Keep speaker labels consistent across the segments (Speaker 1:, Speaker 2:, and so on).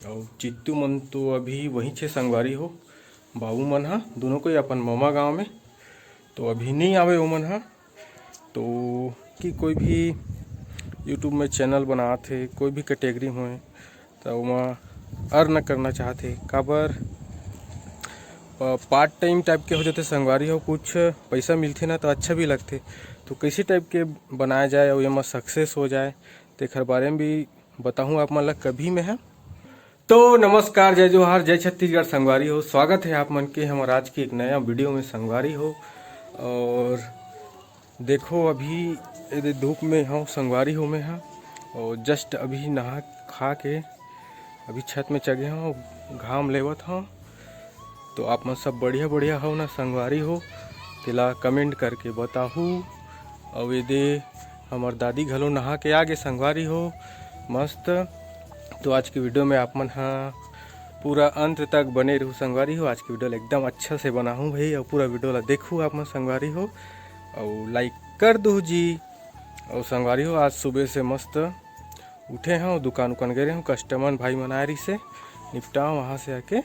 Speaker 1: और चित्तू मन तो अभी वहीं छे संगवारी हो। बाबू मन हा दोनों कोई अपन मामा गांव में, तो अभी नहीं आवे ओमन हा। तो कि कोई भी यूट्यूब में चैनल बनाते, कोई भी कैटेगरी होए तो ओमा अर्न करना चाहते, काबर पार्ट टाइम टाइप के हो जाते संगवारी हो, कुछ पैसा मिलते ना तो अच्छा भी लगते। तो कैसे टाइप के बनाया जाए और एमा सक्सेस हो जाए तेखर बारे में भी बताऊँ आप मन ला कभी में है। तो नमस्कार, जय जोहार, जय छत्तीसगढ़ संगवारी हो। स्वागत है आप मन के हमारे आज के एक नया वीडियो में संगवारी हो। और देखो अभी ये धूप में हूँ संगवारी हो में हाँ, और जस्ट अभी नहा खा के अभी छत में चढ़े हूँ, घाम लेवत हूँ। तो आप मन सब बढ़िया बढ़िया हो ना संगवारी हो, तेला कमेंट करके बताहू। और ये दे हमार दादी घलो नहा के आगे संगवारी हो मस्त। तो आज की वीडियो में आप मन हाँ पूरा अंत तक बने रहूँ संगवारी हो। आज की वीडियो एकदम अच्छा से बनाऊँ भाई, और पूरा वीडियो ला देखूँ आप मन संगवारी हो, और लाइक कर दो जी। और संगवारी हो आज सुबह से मस्त उठे हैं, दुकान उकान गए हूँ, कस्टमर भाई मन आए रही से निपटाओ, वहाँ से आके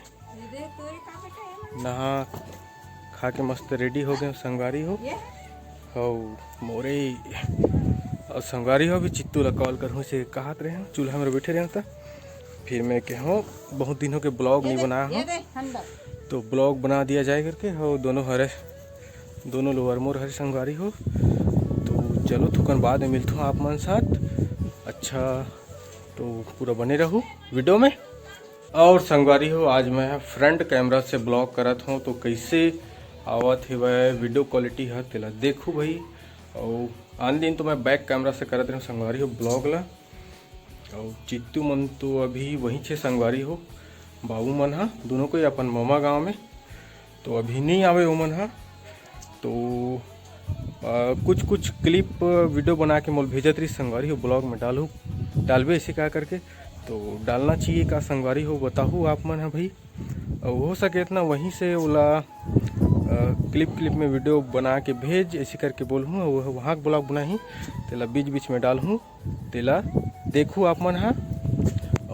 Speaker 1: नहा खा के मस्त रेडी हो गए संगवारी हो। मोरे और संगवारी हो भी चित्तू ला कॉल करूँ से कहत रहे हैं, चूल्हा में बैठे रहे था। फिर मैं के हो बहुत दिनों के ब्लॉग नहीं बनाया हूँ, तो ब्लॉग बना दिया जाए करके हो। दोनों लोअर मोर हरे संगवारी हो। तो चलो थोकन बाद में मिलता हूँ आप मन साथ। अच्छा तो पूरा बने रहूँ वीडियो में। और संगवारी हो आज मैं फ्रंट कैमरा से ब्लॉग करत हूँ, तो कैसे आवत है वह वीडियो क्वालिटी है तेला देखूँ भाई। और आन दिन तो मैं बैक कैमरा से करत रहा संगवारी हो ब्लॉग ला। और चित्तू मन तो अभी वहीं छे संगवारी हो। बाबू मन हा दोनों कोई अपन मामा गांव में, तो अभी नहीं आवे ओमन हा। तो कुछ क्लिप वीडियो बना के मोल भेजत रही संगवारी हो, ब्लॉग में डालबे ऐसे क्या करके, तो डालना चाहिए का संगवारी हो बताहू आप मन है भाई। और हो सके इतना वहीं से ओला क्लिप में वीडियो बना के भेज ऐसे करके बोलूँ, और वहाँ ब्लॉग बनाही तेला बीच में डालूँ, तेला देखूँ आप मन हाँ।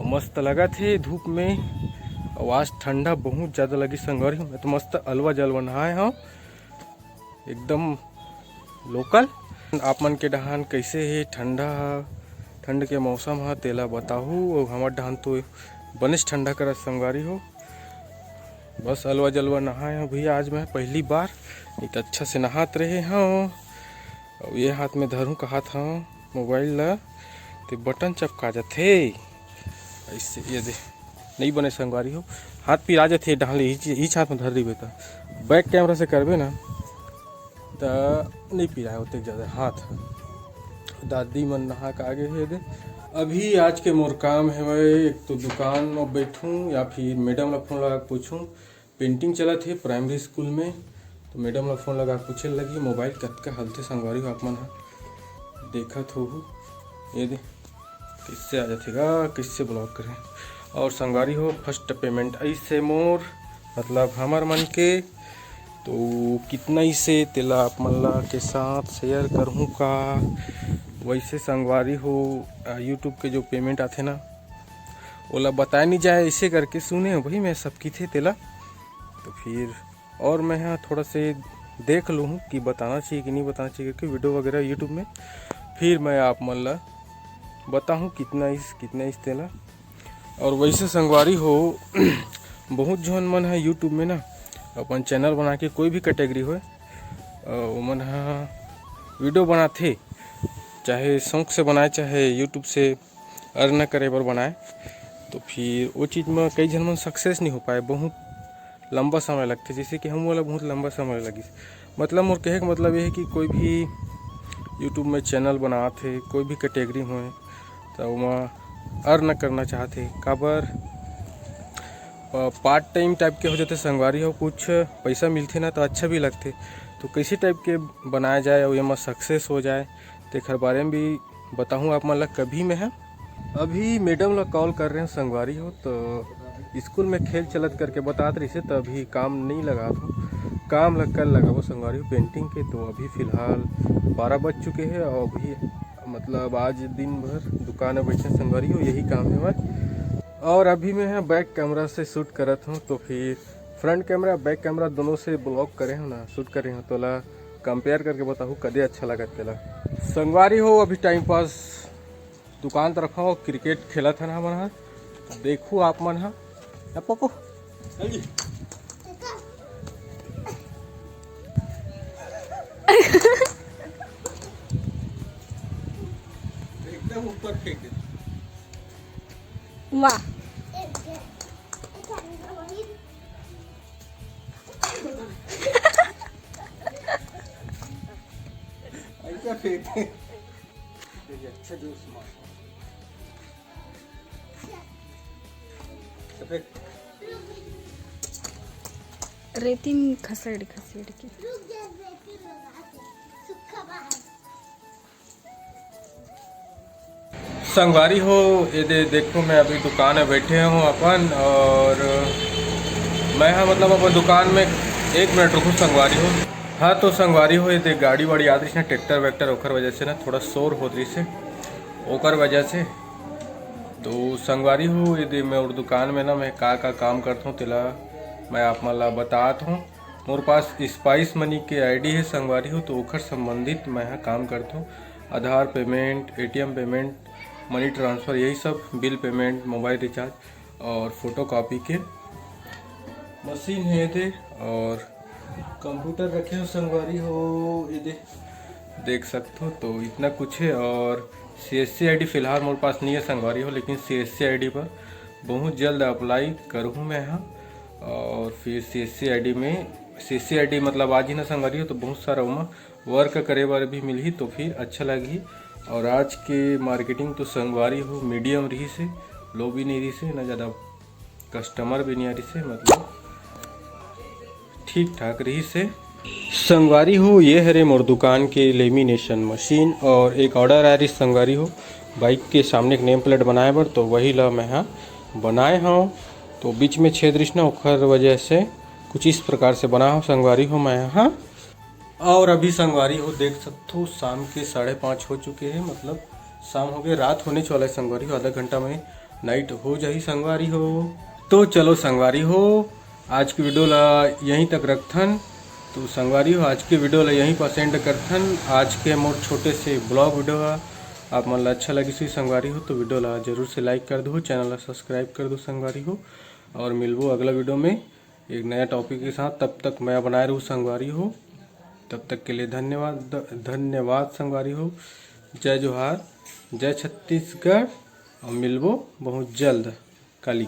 Speaker 1: मस्त लगा थे धूप में, आवाज़ ठंडा बहुत ज़्यादा लगी संगवारी हो। मैं तो मस्त अलवा जलवा नहाए हूँ एकदम लोकल। आप मन के डहान कैसे है, ठंड के मौसम है तेला बताहू। और हमार डहान तो बनिस ठंडा कर संगवारी हो, बस अलवा जलवा नहाए हैं भैया आज मैं पहली बार। नहीं तो अच्छा से नहात रहे हैं। और ये हाथ में धरूँ कहत हूँ मोबाइल ला, तो बटन चपका जाते ऐसे, ये दे नहीं बने संगवारी हो, हाथ पिरा जाते डाले ईच हाथ में धर दी बेटा। बैक कैमरा से करबे ना तो नहीं पिरा होते ज़्यादा हाथ। दादी मन नहा के आगे है दे। अभी आज के मोर काम है भाई, एक तो दुकान में बैठूँ या फिर मैडम ला फोन लगा पूछूँ। पेंटिंग चला थे प्राइमरी स्कूल में, तो मैडम ला फोन लगा पूछे लगी मोबाइल कतका हलते संगवारी हो। आप मन देखत हो ये दे किससे आ जातेगा, किससे ब्लॉक करें। और संगवारी हो फर्स्ट पेमेंट ऐसे मोर मतलब हमार मन के, तो कितना ही से तेला आप मन ला के साथ शेयर करूँ का। वैसे संगवारी हो यूट्यूब के जो पेमेंट आते ना ओला बताया नहीं जाए ऐसे करके, सुने हो भाई मैं सबकी थे तेला। तो फिर और मैं यहाँ थोड़ा से देख लूँ कि बताना चाहिए कि नहीं बताना चाहिए, कि वीडियो वगैरह यूट्यूब में फिर मैं आप मन ला बताऊँ कितना इस तेला। और वैसे संगवारी हो बहुत जन मन है यूट्यूब में ना अपन चैनल बना के, कोई भी कैटेगरी हो वो मन वीडियो बनाते, चाहे शौक से बनाए चाहे यूट्यूब से अर्न करे बर बनाए। तो फिर वो चीज़ में कई जन मन सक्सेस नहीं हो पाए, बहुत लंबा समय लगते। जैसे कि हम वाला बहुत लंबा समय लगी। मतलब मोर कहे का मतलब ये है कि कोई भी यूट्यूब में चैनल बनाते, कोई भी कैटेगरी होए तो वहाँ अर्न करना चाहते, काबर पार्ट टाइम टाइप के हो जाते संगवारी हो, कुछ पैसा मिलते ना तो अच्छा भी लगते। तो कैसे टाइप के बनाया जाए और एमा सक्सेस हो जाए तेखर बारे में भी बताऊँ आप मन ला कभी में है। अभी मैडम ला कॉल कर रहे हैं संगवारी हो, तो स्कूल में खेल चलत करके बतात रही से, तो अभी काम नहीं लगा था, काम लग कर लगा वो संगवारी हो पेंटिंग के। तो अभी फ़िलहाल 12 बज चुके हैं, और अभी मतलब आज दिन भर दुकान में बैठे संगवारी हो, यही काम है हमारे। और अभी मैं बैक कैमरा से शूट करत हूँ, तो फिर फ्रंट कैमरा बैक कैमरा दोनों से ब्लॉग करे हूँ ना, शूट करे हूँ, तो ला कंपेयर करके बताऊँ कदे अच्छा लगा तेला। संगवारी हो अभी टाइम पास दुकान तरफ हो, क्रिकेट खेला था ना मन हा, देखू आप मन हा पको एकदम ऊपर फेंक दे।
Speaker 2: वाह
Speaker 1: ऐसा फेंक दे। अच्छा जूस मार
Speaker 2: रेती में खसड़ खसड़ के
Speaker 1: संगवारी हो ये देखो मैं अभी दुकान में बैठे हूँ अपन, और मैं हाँ मतलब अपन दुकान में 1 मिनट रुको संगवारी हो। हाँ तो संगवारी हो ये देख गाड़ी वाड़ी आती है ना, ट्रैक्टर वैक्टर ओकर वजह से ना थोड़ा शोर होत रही से ओकर वजह से। तो संगवारी हो ये दे मैं और दुकान में ना मैं का काम करता हूँ तेला मैं आप मन ला बतात हूँ। मोर पास स्पाइस मनी के आईडी है संगवारी हो, तो ओकर संबंधित मैं यहाँ काम करता हूँ। Aadhaar payment, ATM payment, money transfer, यही सब, बिल पेमेंट, मोबाइल रिचार्ज और फोटो कॉपी के मशीन है ये, और कंप्यूटर रखे हो संगवारी हो ये देख सकते हो। तो इतना कुछ है, और CSC ID फिलहाल मेरे पास नहीं है संगवारी हो, लेकिन CSC ID पर बहुत जल्द अप्लाई करूँ मैं यहाँ। और फिर CSC ID में CSC ID मतलब आज ही ना संगवारी हो, तो बहुत सारा उमा वर्क करे बार भी मिली तो फिर अच्छा लगी। और आज के मार्केटिंग तो संगवारी हो मीडियम रही से, लो भी नहीं रही से, ना ज़्यादा कस्टमर भी नहीं आ रही से, मतलब ठीक ठाक रही से। संगवारी हो ये हरे मोर दुकान के लेमिनेशन मशीन, और एक ऑर्डर आ रही संगवारी हो बाइक के सामने एक नेम प्लेट बनाए बर, तो वही ला मैं हाँ बनाए हूँ। तो बीच में छेद रही ना, ओखर वजह से कुछ इस प्रकार से बना हो संगवारी हो मैं यहाँ। और अभी संगवारी हो देख सकते हो शाम के 5:30 हो चुके हैं, मतलब शाम हो गए, रात होने वाला है संगवारी हो, आधा घंटा में नाइट हो जाही संगवारी हो। तो चलो संगवारी हो आज की वीडियो ला यहीं तक रखथन। तो संगवारी हो आज के वीडियो ला यहीं पर सेंड करथन। आज के मोर छोटे से ब्लॉग वीडियो आप मन ला अच्छा लगी सी संगवारी हो, तो वीडियो ला जरूर से लाइक कर दो, चैनल ला सब्सक्राइब कर दो संगवारी हो, और मिलबो अगला वीडियो में एक नया टॉपिक के साथ। तब तक मैं बनाए रहूँ संगवारी हो, तब तक के लिए धन्यवाद संगवारी हो। जय जोहार, जय छत्तीसगढ़, और मिलबो बहुत जल्द काली।